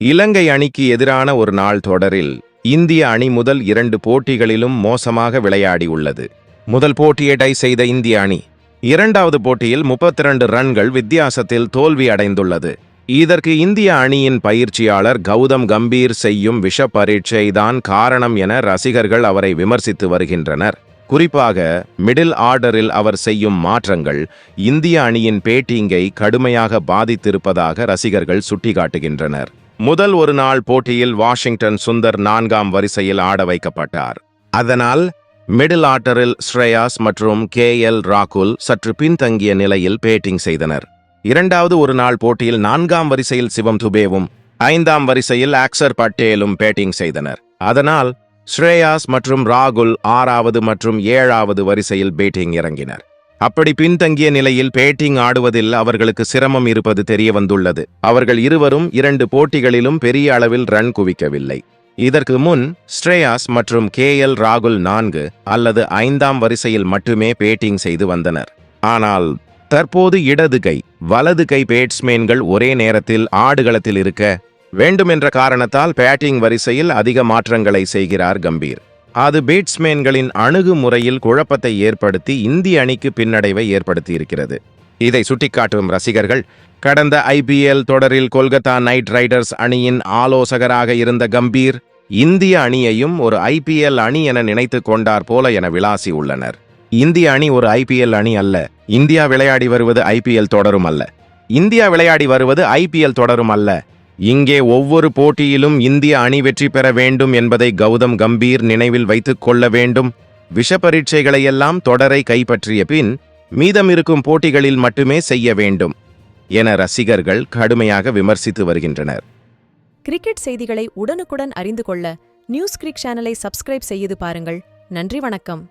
இலங்கை அணிக்கு எதிரான ஒரு நாள் தொடரில் இந்திய அணி முதல் 2 போட்டிகளிலும் மோசமாக விளையாடியுள்ளது. முதல் போட்டியை டை செய்த இந்திய அணி 2வது போட்டியில் 32 ரன்கள் வித்தியாசத்தில் தோல்வி அடைந்துள்ளது. இதற்கு இந்திய அணியின் பயிற்சியாளர் கௌதம் கம்பீர் செய்யும் விஷ பரீட்சைதான் காரணம் என ரசிகர்கள் அவரை விமர்சித்து வருகின்றனர். குறிப்பாக மிடில் ஆர்டரில் அவர் செய்யும் மாற்றங்கள் இந்திய அணியின் பேட்டிங்கை கடுமையாக பாதித்திருப்பதாக ரசிகர்கள் சுட்டிக்காட்டுகின்றனர். முதல் ஒரு நாள் போட்டியில் வாஷிங்டன் சுந்தர் 4ஆம் வரிசையில் ஆட வைக்கப்பட்டார். அதனால் மிடில் ஆர்டரில் ஸ்ரேயாஸ் மற்றும் ராகுல் சற்று பின்தங்கிய நிலையில் பேட்டிங் செய்தனர். 2வது ஒரு நாள் போட்டியில் 4ஆம் வரிசையில் சிவம் துபேவும் 5ஆம் வரிசையில் அக்சர் பட்டேலும் பேட்டிங் செய்தனர். அதனால் ஸ்ரேயாஸ் மற்றும் ராகுல் 6வது மற்றும் 7வது வரிசையில் பேட்டிங் இறங்கினர். அப்படி பின்தங்கிய நிலையில் பேட்டிங் ஆடுவதில் அவர்களுக்கு சிரமம் இருப்பது தெரிய வந்துள்ளது. அவர்கள் இருவரும் 2 போட்டிகளிலும் பெரிய அளவில் ரன் குவிக்கவில்லை. இதற்கு முன் ஸ்ரேயாஸ் மற்றும் ராகுல் 4 அல்லது 5ஆம் வரிசையில் மட்டுமே பேட்டிங் செய்து வந்தனர். ஆனால் தற்போது இடது கை வலது கை பேட்ஸ்மேன்கள் ஒரே நேரத்தில் ஆடுகளத்தில் இருக்க வேண்டும் என்ற காரணத்தால் பேட்டிங் வரிசையில் அதிக மாற்றங்களை செய்கிறார் கம்பீர். அது பேட்ஸ்மேன்களின் அணுகுமுறையில் குழப்பத்தை ஏற்படுத்தி இந்திய அணிக்கு பின்னடைவை ஏற்படுத்தியிருக்கிறது. இதை சுட்டிக்காட்டும் ரசிகர்கள், கடந்த IPL தொடரில் கொல்கத்தா நைட் ரைடர்ஸ் அணியின் ஆலோசகராக இருந்த கம்பீர் இந்திய அணியையும் ஒரு IPL அணி என நினைத்து கொண்டார் போல என விளாசி உள்ளனர். இந்திய அணி ஒரு IPL அணி அல்ல. இந்தியா விளையாடி வருவது IPL தொடரும் அல்ல. இந்தியா விளையாடி வருவது IPL தொடரும் அல்ல. இங்கே ஒவ்வொரு போட்டியிலும் இந்திய அணி வெற்றி பெற வேண்டும் என்பதை கௌதம் கம்பீர் நினைவில் வைத்துக் கொள்ள வேண்டும். விஷ பரீட்சைகளையெல்லாம் தொடரை கைப்பற்றிய பின் மீதம் இருக்கும் போட்டிகளில் மட்டுமே செய்ய வேண்டும் என ரசிகர்கள் கடுமையாக விமர்சித்து வருகின்றனர். கிரிக்கெட் செய்திகளை உடனுக்குடன் அறிந்து கொள்ள நியூஸ் கிரிக் சேனலை சப்ஸ்கிரைப் செய்து பாருங்கள். நன்றி, வணக்கம்.